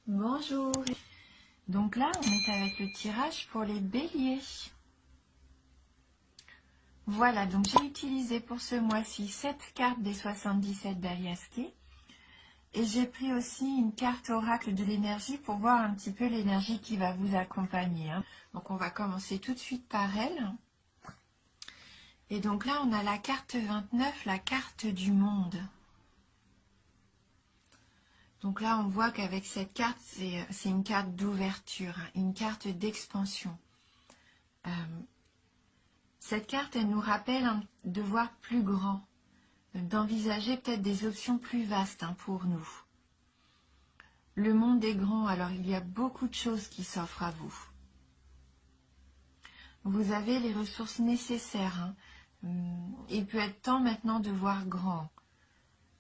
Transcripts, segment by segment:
Bonjour. Donc là, on est avec le tirage pour les béliers. Voilà, donc j'ai utilisé pour ce mois-ci 7 cartes des 77 d'Aliaské. Et j'ai pris aussi une carte oracle de l'énergie pour voir un petit peu l'énergie qui va vous accompagner. Donc on va commencer tout de suite par elle. Et donc là, on a la carte 29, la carte du monde. Donc là, on voit qu'avec cette carte, c'est une carte d'ouverture, une carte d'expansion. Cette carte, elle nous rappelle de voir plus grand, d'envisager peut-être des options plus vastes pour nous. Le monde est grand, alors il y a beaucoup de choses qui s'offrent à vous. Vous avez les ressources nécessaires. Il peut être temps maintenant de voir grand,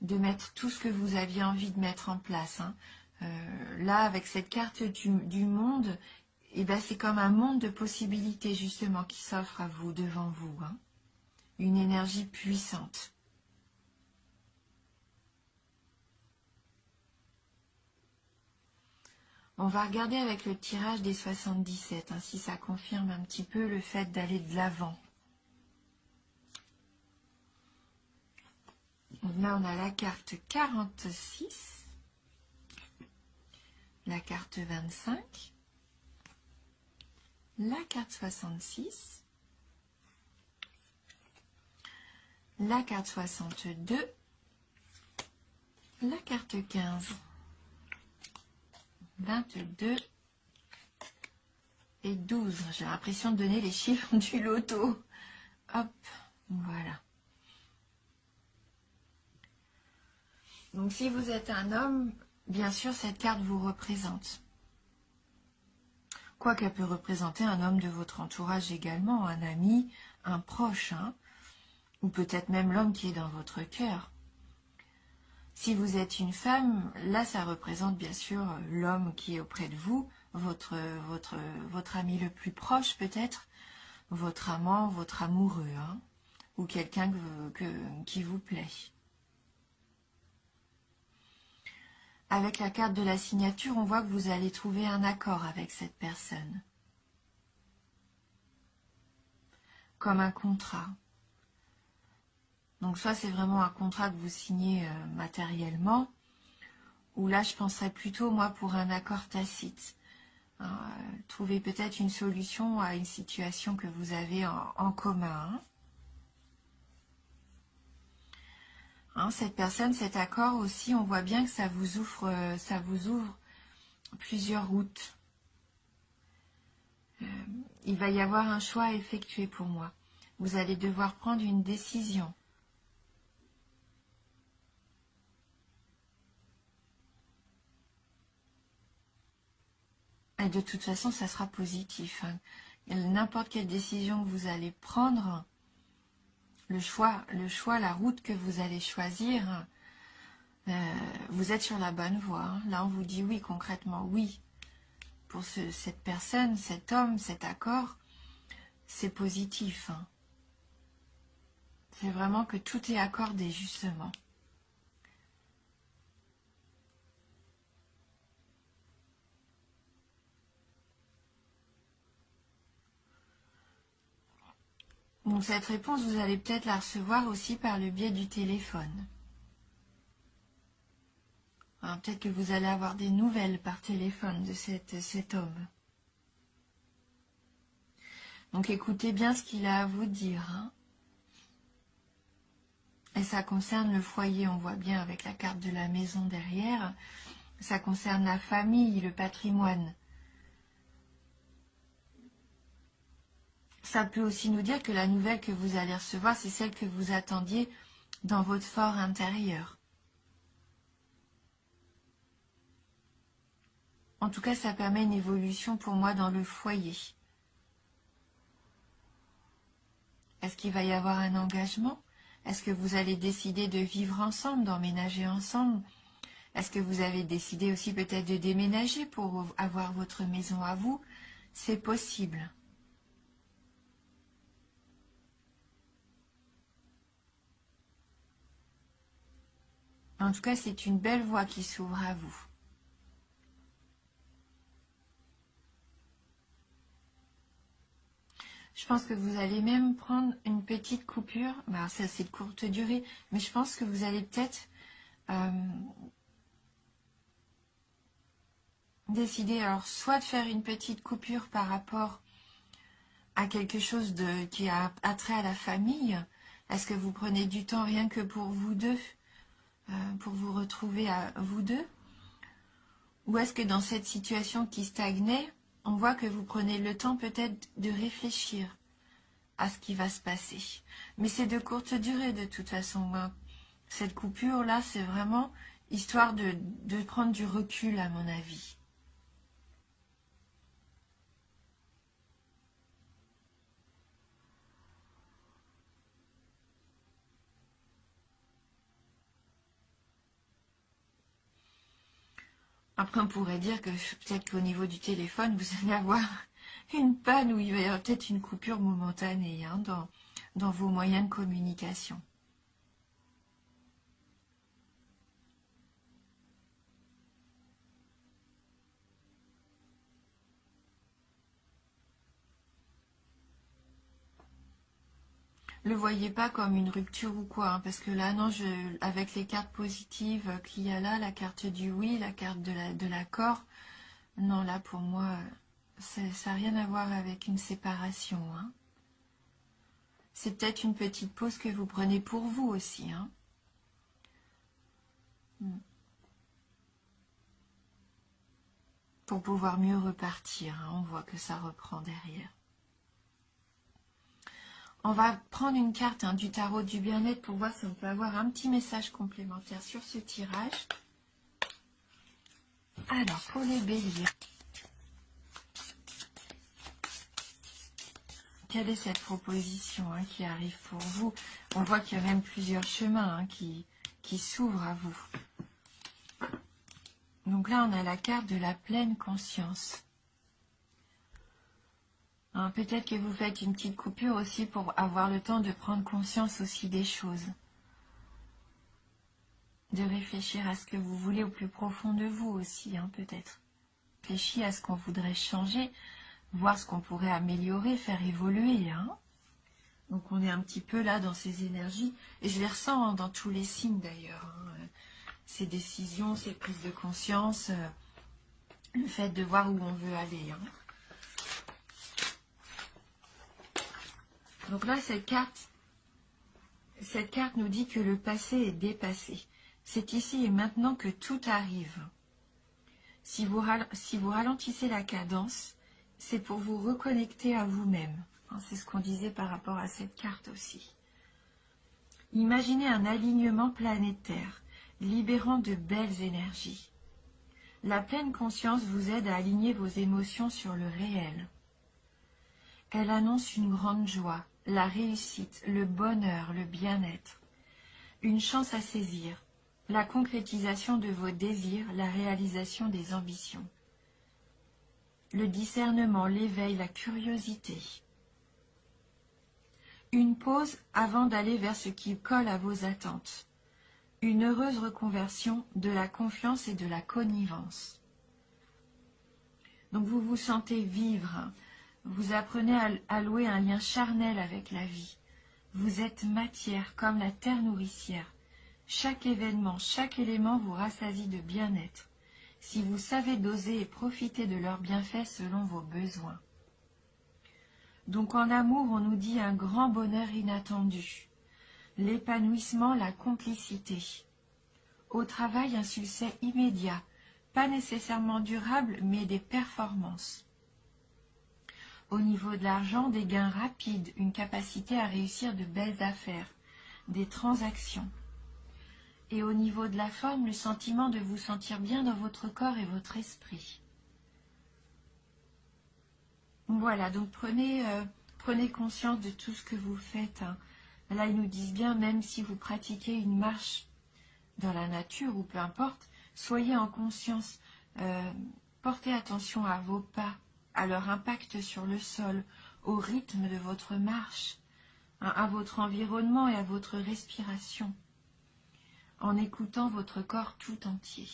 de mettre tout ce que vous aviez envie de mettre en place. Là, avec cette carte du monde, c'est comme un monde de possibilités justement qui s'offre à vous, devant vous. Une énergie puissante. On va regarder avec le tirage des 77, si ça confirme un petit peu le fait d'aller de l'avant. Là, on a la carte 46, la carte 25, la carte 66, la carte 62, la carte 15, 22 et 12. J'ai l'impression de donner les chiffres du loto. Hop, voilà. Donc si vous êtes un homme, bien sûr cette carte vous représente. Quoi qu'elle peut représenter un homme de votre entourage également, un ami, un proche, ou peut-être même l'homme qui est dans votre cœur. Si vous êtes une femme, là ça représente bien sûr l'homme qui est auprès de vous, votre ami le plus proche peut-être, votre amant, votre amoureux, ou quelqu'un qui vous plaît. Avec la carte de la signature, on voit que vous allez trouver un accord avec cette personne. Comme un contrat. Donc soit c'est vraiment un contrat que vous signez matériellement, ou là je penserais plutôt moi pour un accord tacite. Trouver peut-être une solution à une situation que vous avez en commun. Cette personne, cet accord aussi, on voit bien que ça vous ouvre plusieurs routes. Il va y avoir un choix à effectuer pour moi. Vous allez devoir prendre une décision. Et de toute façon, ça sera positif. N'importe quelle décision que vous allez prendre, le choix, la route que vous allez choisir, vous êtes sur la bonne voie. Là, on vous dit oui, concrètement, oui. Pour cette personne, cet homme, cet accord, c'est positif. C'est vraiment que tout est accordé, justement. Donc cette réponse, vous allez peut-être la recevoir aussi par le biais du téléphone. Peut-être que vous allez avoir des nouvelles par téléphone de cet homme. Donc écoutez bien ce qu'il a à vous dire. Et ça concerne le foyer, on voit bien avec la carte de la maison derrière. Ça concerne la famille, le patrimoine. Ça peut aussi nous dire que la nouvelle que vous allez recevoir, c'est celle que vous attendiez dans votre fort intérieur. En tout cas, ça permet une évolution pour moi dans le foyer. Est-ce qu'il va y avoir un engagement? Est-ce que vous allez décider de vivre ensemble, d'emménager ensemble? Est-ce que vous avez décidé aussi peut-être de déménager pour avoir votre maison à vous? C'est possible. En tout cas, c'est une belle voie qui s'ouvre à vous. Je pense que vous allez même prendre une petite coupure. Bah, ça, c'est de courte durée. Mais je pense que vous allez peut-être décider, alors, soit de faire une petite coupure par rapport à quelque chose qui a trait à la famille. Est-ce que vous prenez du temps rien que pour vous deux, pour vous retrouver à vous deux? Ou est-ce que dans cette situation qui stagnait, on voit que vous prenez le temps peut-être de réfléchir à ce qui va se passer? Mais c'est de courte durée de toute façon. Cette coupure-là, c'est vraiment histoire de prendre du recul à mon avis. Après, on pourrait dire que peut-être qu'au niveau du téléphone, vous allez avoir une panne ou il va y avoir peut-être une coupure momentanée hein, dans vos moyens de communication. Le voyez pas comme une rupture ou quoi, hein, parce que là, non, avec les cartes positives qu'il y a là, la carte du oui, la carte de l'accord, non, là, pour moi, ça n'a rien à voir avec une séparation. Hein. C'est peut-être une petite pause que vous prenez pour vous aussi. Hein. Pour pouvoir mieux repartir. Hein. On voit que ça reprend derrière. On va prendre une carte hein, du tarot du bien-être pour voir si on peut avoir un petit message complémentaire sur ce tirage. Alors, pour les béliers, quelle est cette proposition hein, qui arrive pour vous? On voit qu'il y a même plusieurs chemins hein, qui s'ouvrent à vous. Donc là, on a la carte de la pleine conscience. Hein, peut-être que vous faites une petite coupure aussi pour avoir le temps de prendre conscience aussi des choses. De réfléchir à ce que vous voulez au plus profond de vous aussi, hein, peut-être. Réfléchir à ce qu'on voudrait changer, voir ce qu'on pourrait améliorer, faire évoluer. Hein. Donc on est un petit peu là dans ces énergies, et je les ressens hein, dans tous les signes d'ailleurs. Hein. Ces décisions, ces prises de conscience, le fait de voir où on veut aller. Hein. Donc là, cette carte nous dit que le passé est dépassé. C'est ici et maintenant que tout arrive. Si vous ralentissez la cadence, c'est pour vous reconnecter à vous-même. Hein, c'est ce qu'on disait par rapport à cette carte aussi. Imaginez un alignement planétaire, libérant de belles énergies. La pleine conscience vous aide à aligner vos émotions sur le réel. Elle annonce une grande joie, la réussite, le bonheur, le bien-être. Une chance à saisir, la concrétisation de vos désirs, la réalisation des ambitions. Le discernement, l'éveil, la curiosité. Une pause avant d'aller vers ce qui colle à vos attentes. Une heureuse reconversion de la confiance et de la connivence. Donc vous vous sentez vivre, vous apprenez à louer un lien charnel avec la vie. Vous êtes matière comme la terre nourricière. Chaque événement, chaque élément vous rassasie de bien-être, si vous savez doser et profiter de leurs bienfaits selon vos besoins. Donc en amour, on nous dit un grand bonheur inattendu, l'épanouissement, la complicité. Au travail, un succès immédiat, pas nécessairement durable, mais des performances. Au niveau de l'argent, des gains rapides, une capacité à réussir de belles affaires, des transactions. Et au niveau de la forme, le sentiment de vous sentir bien dans votre corps et votre esprit. Voilà, donc prenez conscience de tout ce que vous faites. Hein. Là, ils nous disent bien, même si vous pratiquez une marche dans la nature ou peu importe, soyez en conscience, portez attention à vos pas, à leur impact sur le sol, au rythme de votre marche, hein, à votre environnement et à votre respiration, en écoutant votre corps tout entier.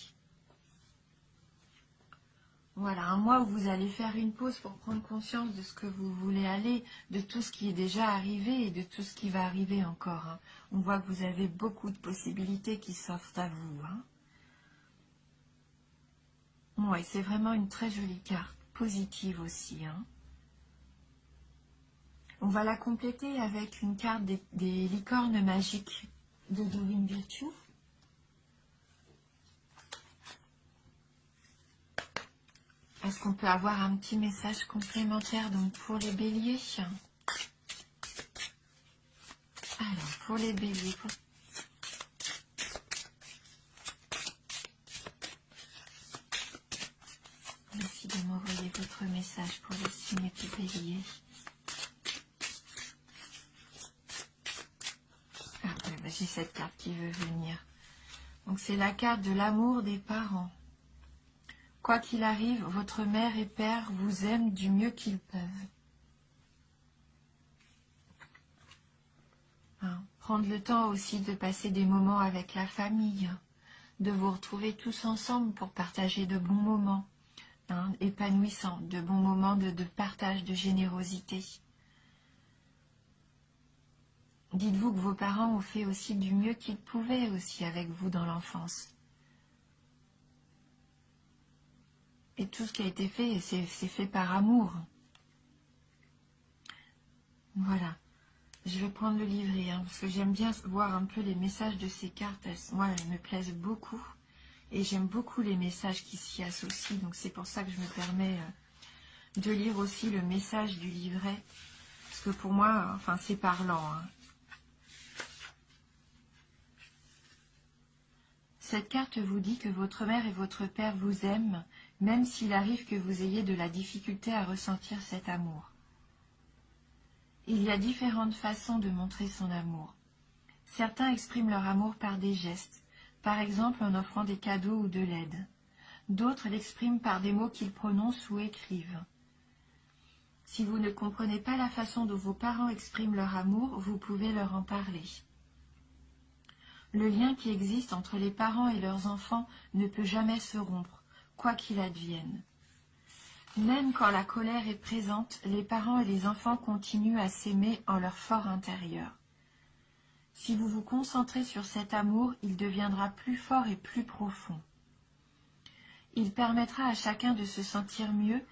Voilà, un mois où vous allez faire une pause pour prendre conscience de ce que vous voulez aller, de tout ce qui est déjà arrivé et de tout ce qui va arriver encore, hein. On voit que vous avez beaucoup de possibilités qui s'offrent à vous, hein. Ouais, c'est vraiment une très jolie carte, positive aussi, hein. On va la compléter avec une carte des licornes magiques de Doreen Virtue. Est-ce qu'on peut avoir un petit message complémentaire donc pour les béliers? Alors, pour les béliers, merci de m'envoyer votre message pour les signes du bélier. Ah, ouais, bah, j'ai cette carte qui veut venir. Donc c'est la carte de l'amour des parents. Quoi qu'il arrive, votre mère et père vous aiment du mieux qu'ils peuvent. Hein, prendre le temps aussi de passer des moments avec la famille, de vous retrouver tous ensemble pour partager de bons moments, hein, épanouissants, de bons moments de partage, de générosité. Dites-vous que vos parents ont fait aussi du mieux qu'ils pouvaient aussi avec vous dans l'enfance. Et tout ce qui a été fait, c'est fait par amour. Voilà. Je vais prendre le livret, hein, parce que j'aime bien voir un peu les messages de ces cartes. Moi, elles me plaisent beaucoup. Et j'aime beaucoup les messages qui s'y associent. Donc c'est pour ça que je me permets de lire aussi le message du livret. Parce que pour moi, enfin, c'est parlant, hein. Cette carte vous dit que votre mère et votre père vous aiment, même s'il arrive que vous ayez de la difficulté à ressentir cet amour. Il y a différentes façons de montrer son amour. Certains expriment leur amour par des gestes, par exemple en offrant des cadeaux ou de l'aide. D'autres l'expriment par des mots qu'ils prononcent ou écrivent. Si vous ne comprenez pas la façon dont vos parents expriment leur amour, vous pouvez leur en parler. Le lien qui existe entre les parents et leurs enfants ne peut jamais se rompre, quoi qu'il advienne. Même quand la colère est présente, les parents et les enfants continuent à s'aimer en leur fort intérieur. Si vous vous concentrez sur cet amour, il deviendra plus fort et plus profond. Il permettra à chacun de se sentir mieux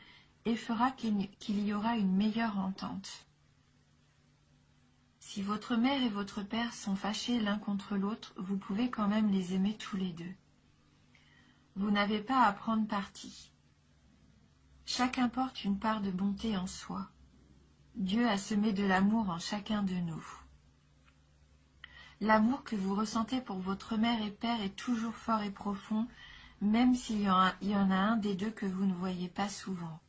et fera qu'il y aura une meilleure entente. Si votre mère et votre père sont fâchés l'un contre l'autre, vous pouvez quand même les aimer tous les deux. Vous n'avez pas à prendre parti. Chacun porte une part de bonté en soi. Dieu a semé de l'amour en chacun de nous. L'amour que vous ressentez pour votre mère et père est toujours fort et profond, même s'il y en a un des deux que vous ne voyez pas souvent.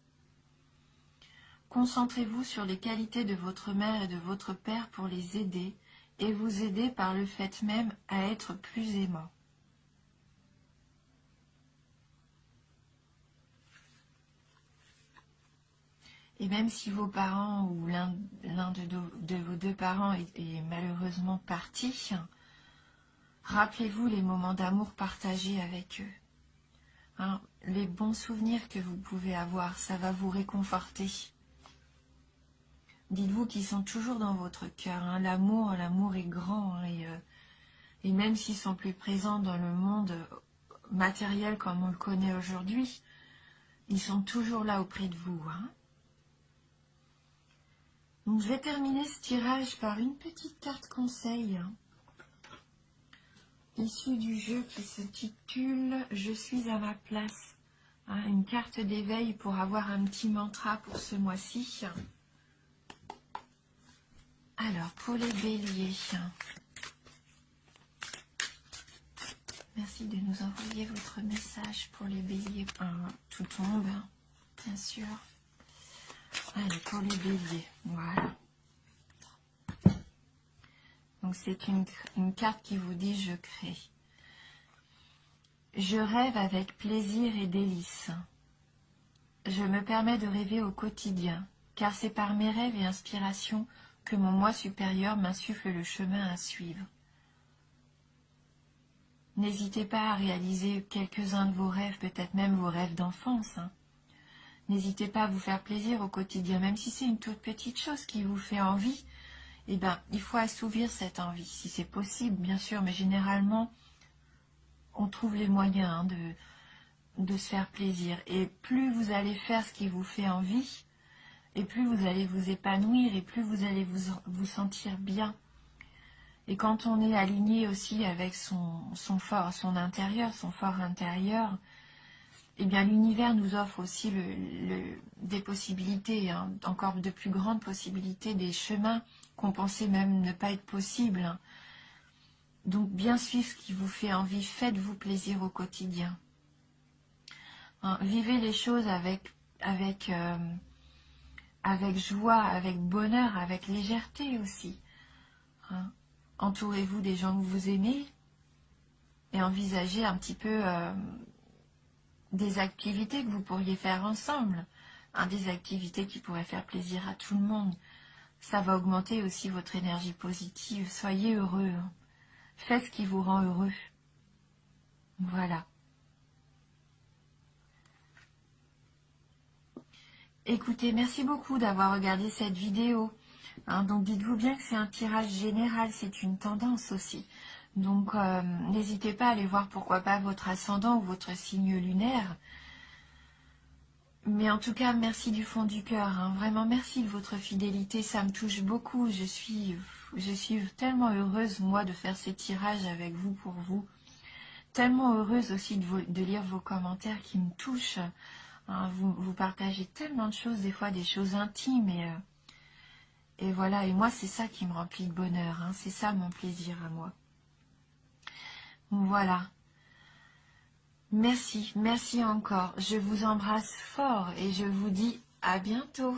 Concentrez-vous sur les qualités de votre mère et de votre père pour les aider et vous aider par le fait même à être plus aimant. Et même si vos parents ou l'un de vos deux parents est malheureusement parti, rappelez-vous les moments d'amour partagés avec eux. Hein, les bons souvenirs que vous pouvez avoir, ça va vous réconforter. Dites-vous qu'ils sont toujours dans votre cœur, hein. L'amour est grand, hein, et même s'ils sont plus présents dans le monde matériel comme on le connaît aujourd'hui, ils sont toujours là auprès de vous, hein. Donc je vais terminer ce tirage par une petite carte conseil, hein, issue du jeu qui se titule « Je suis à ma place ». Hein, une carte d'éveil pour avoir un petit mantra pour ce mois-ci. Alors, pour les béliers, merci de nous envoyer votre message pour les béliers. Tout tombe, bien sûr. Allez, pour les béliers, voilà. Donc, c'est une carte qui vous dit « Je crée ». Je rêve avec plaisir et délice. Je me permets de rêver au quotidien, car c'est par mes rêves et inspirations que mon moi supérieur m'insuffle le chemin à suivre. N'hésitez pas à réaliser quelques-uns de vos rêves, peut-être même vos rêves d'enfance, hein. N'hésitez pas à vous faire plaisir au quotidien, même si c'est une toute petite chose qui vous fait envie. Eh bien, il faut assouvir cette envie, si c'est possible, bien sûr, mais généralement, on trouve les moyens hein, de se faire plaisir. Et plus vous allez faire ce qui vous fait envie, et plus vous allez vous épanouir, et plus vous allez vous sentir bien. Et quand on est aligné aussi avec son fort intérieur, eh bien l'univers nous offre aussi des possibilités, hein, encore de plus grandes possibilités, des chemins qu'on pensait même ne pas être possibles. Hein. Donc bien suivre ce qui vous fait envie, faites-vous plaisir au quotidien. Hein, vivez les choses avec joie, avec bonheur, avec légèreté aussi. Hein. Entourez-vous des gens que vous aimez et envisagez un petit peu des activités que vous pourriez faire ensemble. Hein, des activités qui pourraient faire plaisir à tout le monde. Ça va augmenter aussi votre énergie positive. Soyez heureux. Hein. Faites ce qui vous rend heureux. Voilà. Écoutez, merci beaucoup d'avoir regardé cette vidéo. Hein, donc dites-vous bien que c'est un tirage général, c'est une tendance aussi. Donc n'hésitez pas à aller voir pourquoi pas votre ascendant ou votre signe lunaire. Mais en tout cas, merci du fond du cœur. Hein, vraiment, merci de votre fidélité, ça me touche beaucoup. Je suis tellement heureuse, moi, de faire ces tirages avec vous, pour vous. Tellement heureuse aussi de lire vos commentaires qui me touchent. Hein, vous partagez tellement de choses, des fois des choses intimes. Et voilà, et moi, c'est ça qui me remplit de bonheur. Hein, c'est ça mon plaisir à moi. Voilà. Merci, merci encore. Je vous embrasse fort et je vous dis à bientôt.